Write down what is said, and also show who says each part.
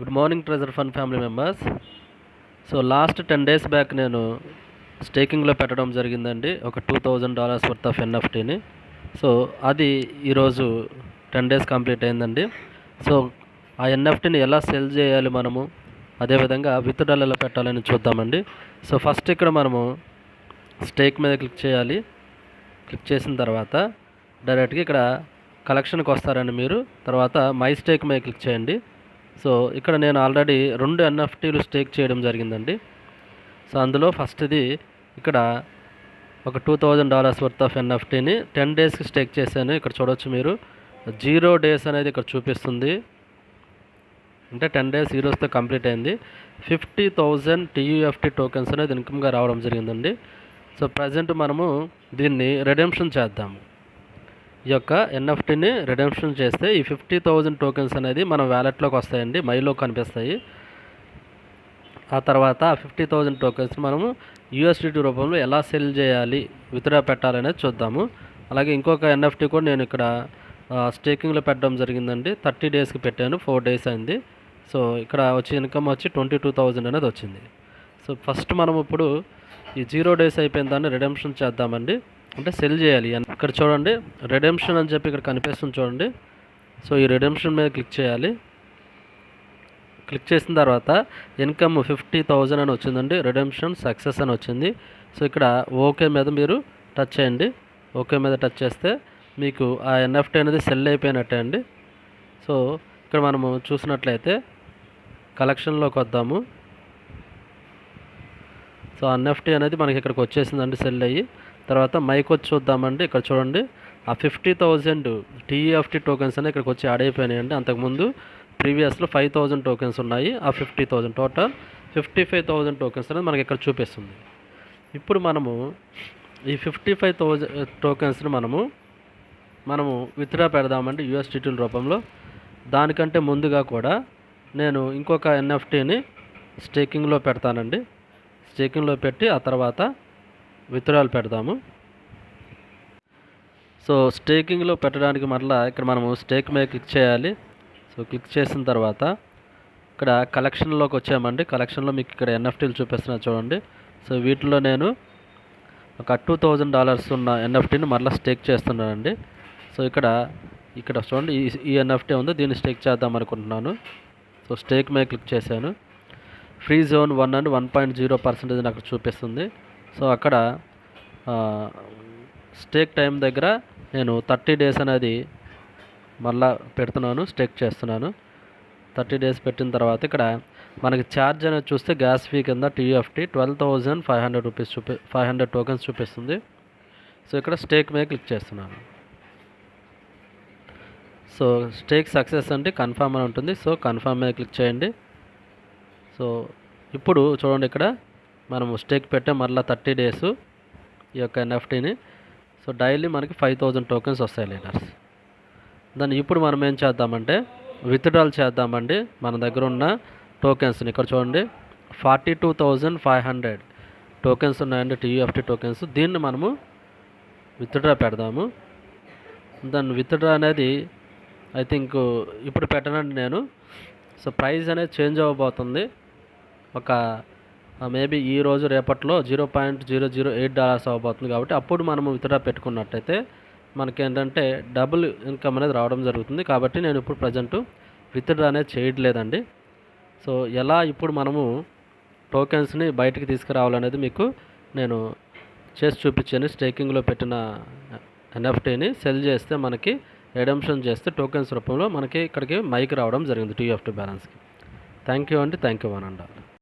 Speaker 1: Good morning treasure fund family members. So last 10 days back నేను స్టేకింగ్లో పెట్టడం జరిగిందండి, ఒక $2000 వర్త్ ఆఫ్ ఎన్ఎఫ్టీని. సో అది ఈరోజు 10 days కంప్లీట్ అయిందండి. సో ఆ ఎన్ఎఫ్టీని ఎలా సెల్ చేయాలి మనము, అదేవిధంగా విత్డ్రాల్ ఎలా పెట్టాలని చూద్దామండి. సో ఫస్ట్ ఇక్కడ మనము స్టేక్ మీద క్లిక్ చేయాలి. క్లిక్ చేసిన తర్వాత డైరెక్ట్గా ఇక్కడ కలెక్షన్కి వస్తారండి మీరు. తర్వాత మై స్టేక్ మీద క్లిక్ చేయండి. సో ఇక్కడ నేను ఆల్రెడీ 2 ఎన్ఎఫ్టీలు స్టేక్ చేయడం జరిగిందండి. సో అందులో ఫస్ట్ది ఇక్కడ ఒక $2000 వర్త్ ఆఫ్ ఎన్ఎఫ్టీని 10 daysకి స్టేక్ చేశాను. ఇక్కడ చూడవచ్చు మీరు 0 days అనేది ఇక్కడ చూపిస్తుంది, అంటే 10 days ఈ రోజుతో కంప్లీట్ అయింది. 50,000 TUFT టోకెన్స్ అనేది ఇన్కమ్గా రావడం జరిగిందండి. సో ప్రజెంట్ మనము దీన్ని రెడెంప్షన్ చేద్దాము. ఈ యొక్క ఎన్ఎఫ్టీని రెడెంప్షన్ చేస్తే ఈ 50,000 టోకెన్స్ అనేది మన వ్యాలెట్లోకి వస్తాయండి, మైలో కనిపిస్తాయి. ఆ తర్వాత 50,000 టోకెన్స్ మనము USDT రూపంలో ఎలా సెల్ చేయాలి, విత్డ్రా పెట్టాలనేది చూద్దాము. అలాగే ఇంకొక ఎన్ఎఫ్టీ కూడా నేను ఇక్కడ స్టేకింగ్లో పెట్టడం జరిగిందండి. 30 daysకి పెట్టాను, 4 days అయింది. సో ఇక్కడ వచ్చి ఇన్కమ్ వచ్చి 22,000 అనేది వచ్చింది. సో ఫస్ట్ మనం ఇప్పుడు ఈ 0 days అయిపోయిన దాన్ని రెడెంప్షన్ చేద్దామండి, అంటే సెల్ చేయాలి. ఇక్కడ చూడండి రెడెంప్షన్ అని చెప్పి ఇక్కడ కనిపిస్తుంది చూడండి. సో ఈ రెడెంప్షన్ మీద క్లిక్ చేయాలి. క్లిక్ చేసిన తర్వాత ఇన్కమ్ 50,000 అని వచ్చిందండి, రెడెంప్షన్ సక్సెస్ అని వచ్చింది. సో ఇక్కడ ఓకే మీద మీరు టచ్ చేయండి. ఓకే మీద టచ్ చేస్తే మీకు ఆ ఎన్ఎఫ్టీ అనేది సెల్ అయిపోయినట్టే అండి. సో ఇక్కడ మనము చూసినట్లయితే కలెక్షన్లోకి వద్దాము. సో ఎన్ఎఫ్టీ అనేది మనకి ఇక్కడికి వచ్చేసిందండి సెల్ అయ్యి. తర్వాత మైక్ వచ్చి చూద్దామండి. ఇక్కడ చూడండి ఆ 50,000 TUFT టోకెన్స్ అనేవి ఇక్కడికి వచ్చి యాడ్ అయిపోయినాయండి. అంతకుముందు ప్రీవియస్లో 5,000 టోకెన్స్ ఉన్నాయి, ఆ 50,000 టోటల్ 55,000 టోకెన్స్ అనేది మనకి ఇక్కడ చూపిస్తుంది. ఇప్పుడు మనము ఈ 55,000 టోకెన్స్ని మనము విత్డ్రా పెడదామండి USDT రూపంలో. దానికంటే ముందుగా కూడా నేను ఇంకొక ఎన్ఎఫ్టీని స్టేకింగ్లో పెడతానండి. స్టేకింగ్లో పెట్టి ఆ తర్వాత విత్డ్రాల్ పెడదాము. సో స్టేకింగ్లో పెట్టడానికి మరలా ఇక్కడ మనము స్టేక్ మీద క్లిక్ చేయాలి. సో క్లిక్ చేసిన తర్వాత ఇక్కడ కలెక్షన్లోకి వచ్చామండి. కలెక్షన్లో మీకు ఇక్కడ ఎన్ఎఫ్టీలు చూపిస్తున్నా చూడండి. సో వీటిలో నేను ఒక $2,000 ఉన్న ఎన్ఎఫ్టీని మరలా స్టేక్ చేస్తున్నానండి. సో ఇక్కడ చూడండి ఈ ఎన్ఎఫ్టీ ఉంది, దీన్ని స్టేక్ చేద్దాం అనుకుంటున్నాను. సో స్టేక్ మీద క్లిక్ చేశాను. ఫ్రీ జోన్ 1 అండ్ 1.0% నాకు చూపిస్తుంది. సో అక్కడ స్టేక్ టైం దగ్గర నేను 30 days అనేది మళ్ళా పెడుతున్నాను, స్టేక్ చేస్తున్నాను. 30 days పెట్టిన తర్వాత ఇక్కడ మనకి ఛార్జ్ అనేది చూస్తే గ్యాస్ ఫీ కింద TUFT 12,500 రూపీస్ 500 టోకెన్స్ చూపిస్తుంది. సో ఇక్కడ స్టేక్ మీద క్లిక్ చేస్తున్నాను. సో స్టేక్ సక్సెస్ అంటే కన్ఫర్మ్ అని ఉంటుంది. సో కన్ఫర్మ్ మీద క్లిక్ చేయండి. సో ఇప్పుడు చూడండి ఇక్కడ మనము స్టేక్ పెట్టే మరలా 30 days ఈ యొక్క ఎన్ఎఫ్టీని. సో డైలీ మనకి 5,000 టోకెన్స్ వస్తాయి లీడర్స్. దాన్ని ఇప్పుడు మనం ఏం చేద్దామంటే విత్డ్రాల్ చేద్దామండి. మన దగ్గర ఉన్న టోకెన్స్ని ఇక్కడ చూడండి 42,500 టోకెన్స్ ఉన్నాయండి, TUFT టోకెన్స్. దీన్ని మనము విత్డ్రా పెడదాము. దాన్ని విత్డ్రా అనేది ఐ థింక్ ఇప్పుడు పెట్టనండి నేను. సో ప్రైస్ అనేది చేంజ్ అవ్వబోతుంది. ఒక మేబీ ఈ రోజు రేపట్లో $0.008 అవ్వబోతుంది. కాబట్టి అప్పుడు మనము విత్డ్రా పెట్టుకున్నట్టయితే మనకేంటంటే డబుల్ ఇన్కమ్ అనేది రావడం జరుగుతుంది. కాబట్టి నేను ఇప్పుడు ప్రజెంట్ విత్డ్రా అనేది చేయట్లేదండి. సో ఎలా ఇప్పుడు మనము టోకెన్స్ని బయటికి తీసుకురావాలనేది మీకు నేను చేసి చూపించాను. స్టేకింగ్లో పెట్టిన ఎన్ఎఫ్టీని సెల్ చేస్తే మనకి రెడెంప్షన్ చేస్తే టోకెన్స్ రూపంలో మనకి ఇక్కడికి మైక్ రావడం జరిగింది TUFT బ్యాలెన్స్కి. థ్యాంక్ యూ అండి, thank you one and all.